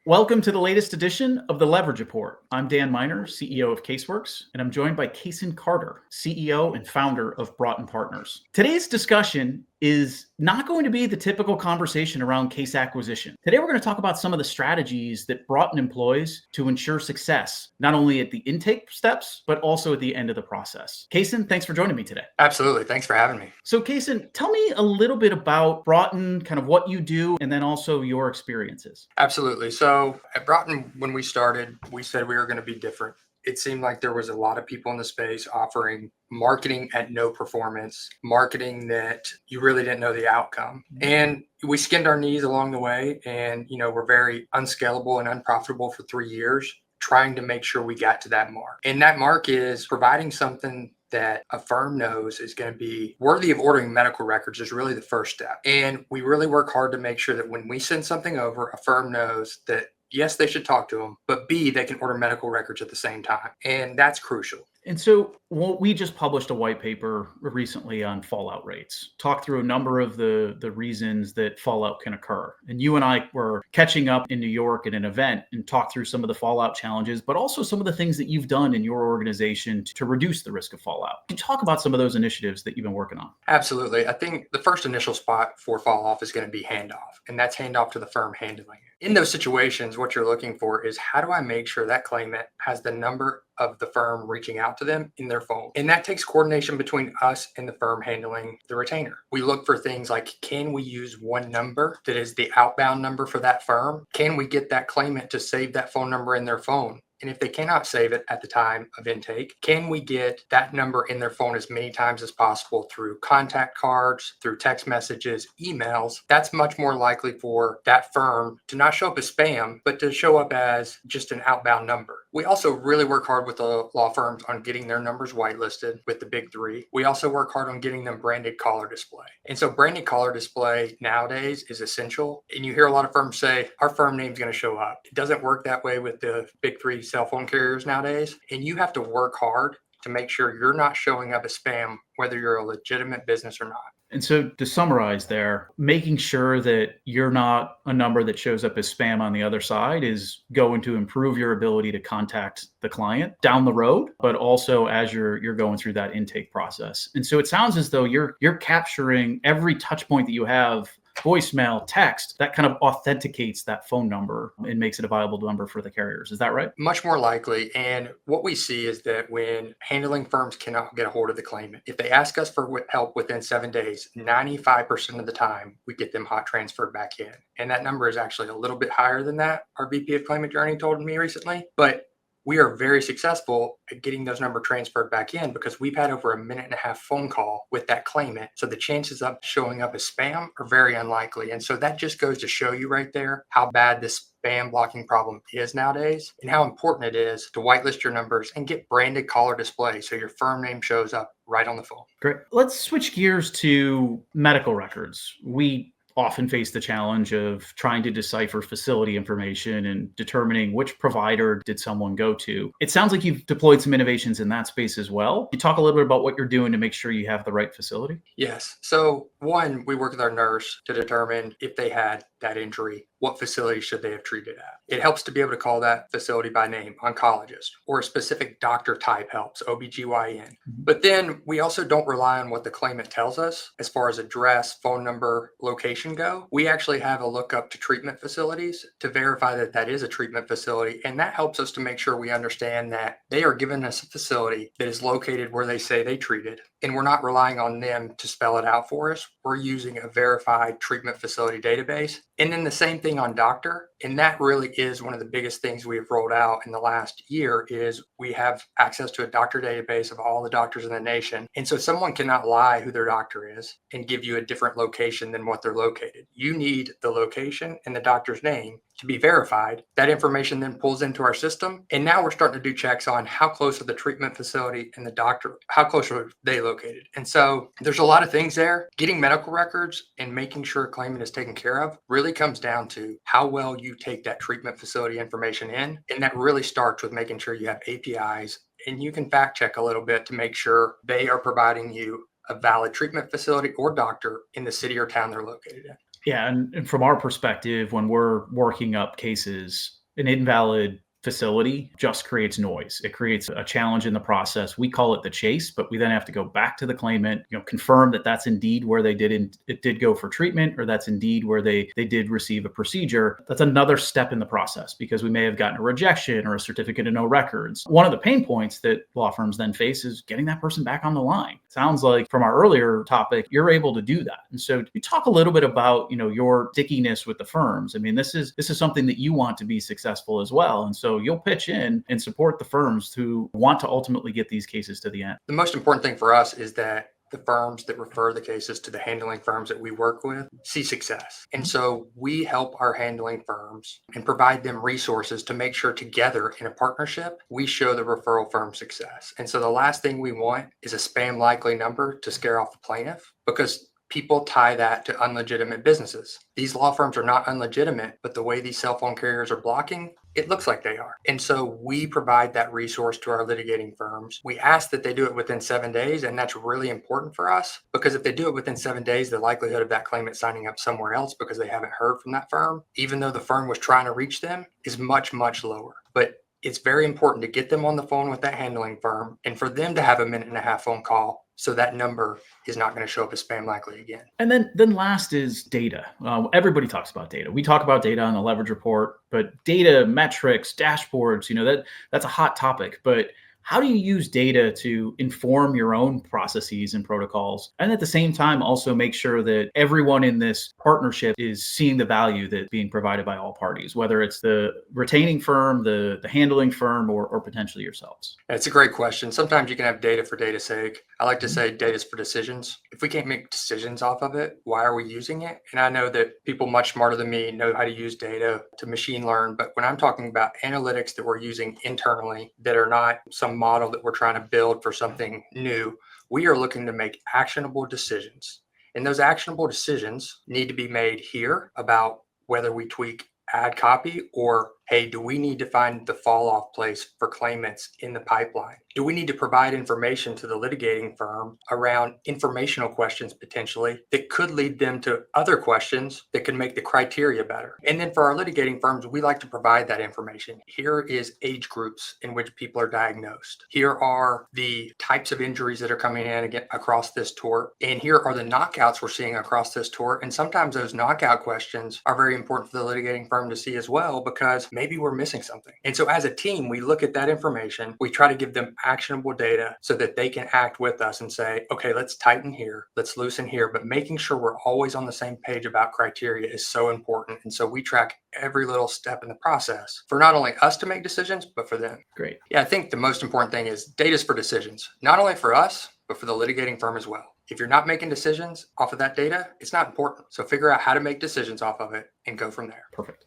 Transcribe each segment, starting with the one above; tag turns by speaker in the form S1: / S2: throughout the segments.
S1: Welcome to the latest edition of the Leverage Report. I'm Dan Miner, CEO of Caseworks, and I'm joined by Cason Carter, CEO and founder of Broughton Partners. Today's discussion is not going to be the typical conversation around case acquisition. Today, we're going to talk about some of the strategies that Broughton employs to ensure success, not only at the intake steps, but also at the end of the process. Cason, thanks for joining me today.
S2: Absolutely. Thanks for having me.
S1: So Cason, tell me a little bit about Broughton, kind of what you do, and then also your experiences.
S2: Absolutely. So at Broughton, when we started, we said we were going to be different. It seemed like there was a lot of people in the space offering marketing at no performance, marketing that you really didn't know the outcome. And we skinned our knees along the way, and we're very unscalable and unprofitable for 3 years, trying to make sure we got to that mark. And that mark is providing something that a firm knows is going to be worthy of ordering medical records is really the first step. And we really work hard to make sure that when we send something over, a firm knows that yes, they should talk to them, but B, they can order medical records at the same time. And that's crucial.
S1: And so we just published a white paper recently on fallout rates, talked through a number of the reasons that fallout can occur. And you and I were catching up in New York at an event and talked through some of the fallout challenges, but also some of the things that you've done in your organization to reduce the risk of fallout. Can you talk about some of those initiatives that you've been working on?
S2: Absolutely. I think the first initial spot for fall off is going to be handoff, and that's handoff to the firm handling it. In those situations, what you're looking for is how do I make sure that claimant has the number of the firm reaching out to them in their phone? And that takes coordination between us and the firm handling the retainer. We look for things like, can we use one number that is the outbound number for that firm? Can we get that claimant to save that phone number in their phone? And if they cannot save it at the time of intake, can we get that number in their phone as many times as possible through contact cards, through text messages, emails? That's much more likely for that firm to not show up as spam, but to show up as just an outbound number. We also really work hard with the law firms on getting their numbers whitelisted with the big three. We also work hard on getting them branded caller display. And so branded caller display nowadays is essential. And you hear a lot of firms say, our firm name's going to show up. It doesn't work that way with the big three cell phone carriers nowadays. And you have to work hard to make sure you're not showing up as spam, whether you're a legitimate business or not.
S1: And so to summarize there, making sure that you're not a number that shows up as spam on the other side is going to improve your ability to contact the client down the road, but also as you're going through that intake process. And so it sounds as though you're capturing every touch point that you have, voicemail, text, that kind of authenticates that phone number and makes it a viable number for the carriers. Is that right?
S2: Much more likely. And what we see is that when handling firms cannot get a hold of the claimant, if they ask us for help within 7 days, 95% of the time we get them hot transferred back in. And that number is actually a little bit higher than that, our VP of Claimant Journey told me recently. But we are very successful at getting those numbers transferred back in because we've had over a 1.5-minute phone call with that claimant. So the chances of showing up as spam are very unlikely. And so that just goes to show you right there how bad this spam blocking problem is nowadays and how important it is to whitelist your numbers and get branded caller display so your firm name shows up right on the phone.
S1: Great. Let's switch gears to medical records. We often face the challenge of trying to decipher facility information and determining which provider did someone go to. It sounds like you've deployed some innovations in that space as well. Can you talk a little bit about what you're doing to make sure you have the right facility?
S2: Yes. So one, we work with our nurse to determine if they had that injury, what facility should they have treated at. It helps to be able to call that facility by name, oncologist, or a specific doctor type helps, OBGYN. But then we also don't rely on what the claimant tells us as far as address, phone number, location go. We actually have a lookup to treatment facilities to verify that that is a treatment facility. And that helps us to make sure we understand that they are giving us a facility that is located where they say they treated. And we're not relying on them to spell it out for us. We're using a verified treatment facility database. And then the same thing on doctor. And that really is one of the biggest things we have rolled out in the last year is we have access to a doctor database of all the doctors in the nation. And so someone cannot lie who their doctor is and give you a different location than what they're located. You need the location and the doctor's name to be verified. That information then pulls into our system. And now we're starting to do checks on how close are the treatment facility and the doctor, how close are they located? And so there's a lot of things there. Getting medical records and making sure a claimant is taken care of really comes down to how well you take that treatment facility information in. And that really starts with making sure you have APIs and you can fact check a little bit to make sure they are providing you a valid treatment facility or doctor in the city or town they're located in.
S1: Yeah. And from our perspective, when we're working up cases, an invalid facility just creates noise. It creates a challenge in the process. We call it the chase, but we then have to go back to the claimant, confirm that that's indeed where it did go for treatment, or that's indeed where they did receive a procedure. That's another step in the process because we may have gotten a rejection or a certificate of no records. One of the pain points that law firms then face is getting that person back on the line. Sounds like from our earlier topic, you're able to do that. And so you talk a little bit about, your stickiness with the firms. I mean, this is something that you want to be successful as well. And so you'll pitch in and support the firms who want to ultimately get these cases to the end.
S2: The most important thing for us is that the firms that refer the cases to the handling firms that we work with see success. And so we help our handling firms and provide them resources to make sure together in a partnership, we show the referral firm success. And so the last thing we want is a spam likely number to scare off the plaintiff, because people tie that to unlegitimate businesses. These law firms are not unlegitimate, but the way these cell phone carriers are blocking, it looks like they are. And so we provide that resource to our litigating firms. We ask that they do it within 7 days, and that's really important for us because if they do it within 7 days, the likelihood of that claimant signing up somewhere else because they haven't heard from that firm, even though the firm was trying to reach them, is much, much lower. But it's very important to get them on the phone with that handling firm and for them to have a 1.5-minute phone call so that number is not going to show up as spam likely again.
S1: And then last is data. Everybody talks about data. We talk about data on the leverage report, but data, metrics, dashboards, that's a hot topic. But how do you use data to inform your own processes and protocols? And at the same time, also make sure that everyone in this partnership is seeing the value that's being provided by all parties, whether it's the retaining firm, the handling firm, or potentially yourselves?
S2: It's a great question. Sometimes you can have data for data's sake. I like to say data is for decisions. If we can't make decisions off of it, why are we using it? And I know that people much smarter than me know how to use data to machine learn. But when I'm talking about analytics that we're using internally that are not some model that we're trying to build for something new, we are looking to make actionable decisions. And those actionable decisions need to be made here about whether we tweak ad copy or, hey, do we need to find the fall off place for claimants in the pipeline? Do we need to provide information to the litigating firm around informational questions potentially that could lead them to other questions that can make the criteria better? And then for our litigating firms, we like to provide that information. Here is age groups in which people are diagnosed. Here are the types of injuries that are coming in again across this tort. And here are the knockouts we're seeing across this tort. And sometimes those knockout questions are very important for the litigating firm to see as well, because maybe we're missing something. And so as a team, we look at that information, we try to give them actionable data so that they can act with us and say, okay, let's tighten here, let's loosen here, but making sure we're always on the same page about criteria is so important. And so we track every little step in the process for not only us to make decisions, but for them.
S1: Great.
S2: Yeah, I think the most important thing is data's for decisions, not only for us, but for the litigating firm as well. If you're not making decisions off of that data, it's not important. So figure out how to make decisions off of it and go from there.
S1: Perfect.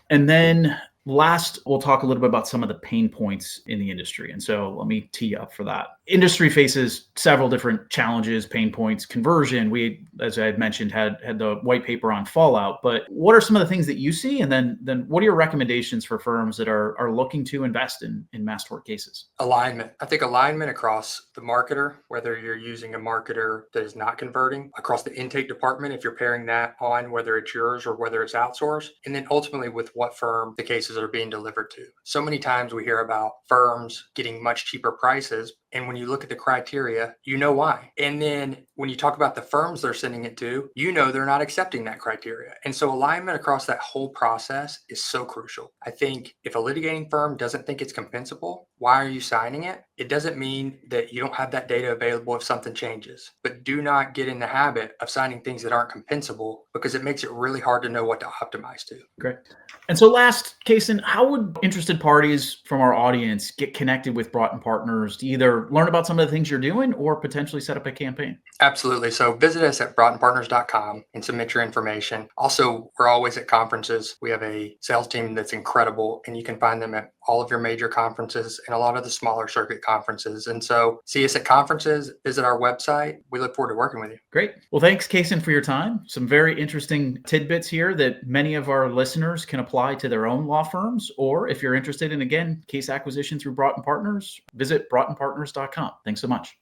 S1: And then last, we'll talk a little bit about some of the pain points in the industry. And so let me tee up for that. Industry faces several different challenges, pain points, conversion. We, as I had mentioned, had the white paper on fallout. But what are some of the things that you see? And then what are your recommendations for firms that are looking to invest in mass tort cases?
S2: Alignment. I think alignment across the marketer, whether you're using a marketer that is not converting, across the intake department, if you're pairing that on, whether it's yours or whether it's outsourced, and then ultimately with what firm the cases are being delivered to. So many times we hear about firms getting much cheaper prices. And when you look at the criteria, you know why. And then when you talk about the firms they're sending it to, you know they're not accepting that criteria. And so alignment across that whole process is so crucial. I think if a litigating firm doesn't think it's compensable, why are you signing it? It doesn't mean that you don't have that data available if something changes. But do not get in the habit of signing things that aren't compensable, because it makes it really hard to know what to optimize to.
S1: Great. And so last, Cason, how would interested parties from our audience get connected with Broughton Partners to either learn about some of the things you're doing or potentially set up a campaign?
S2: Absolutely. So visit us at broughtonpartners.com and submit your information. Also, we're always at conferences. We have a sales team that's incredible, and you can find them at all of your major conferences and a lot of the smaller circuit conferences. And so see us at conferences, visit our website. We look forward to working with you.
S1: Great. Well, thanks, Cason, for your time. Some very interesting tidbits here that many of our listeners can apply to their own law firms. Or if you're interested in, again, case acquisition through Broughton Partners, visit broughtonpartners.com. Thanks so much.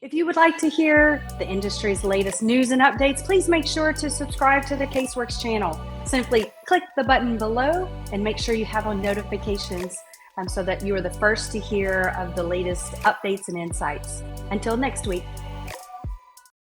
S3: If you would like to hear the industry's latest news and updates, please make sure to subscribe to the Caseworks channel. Simply click the button below and make sure you have on notifications so that you are the first to hear of the latest updates and insights. Until next week.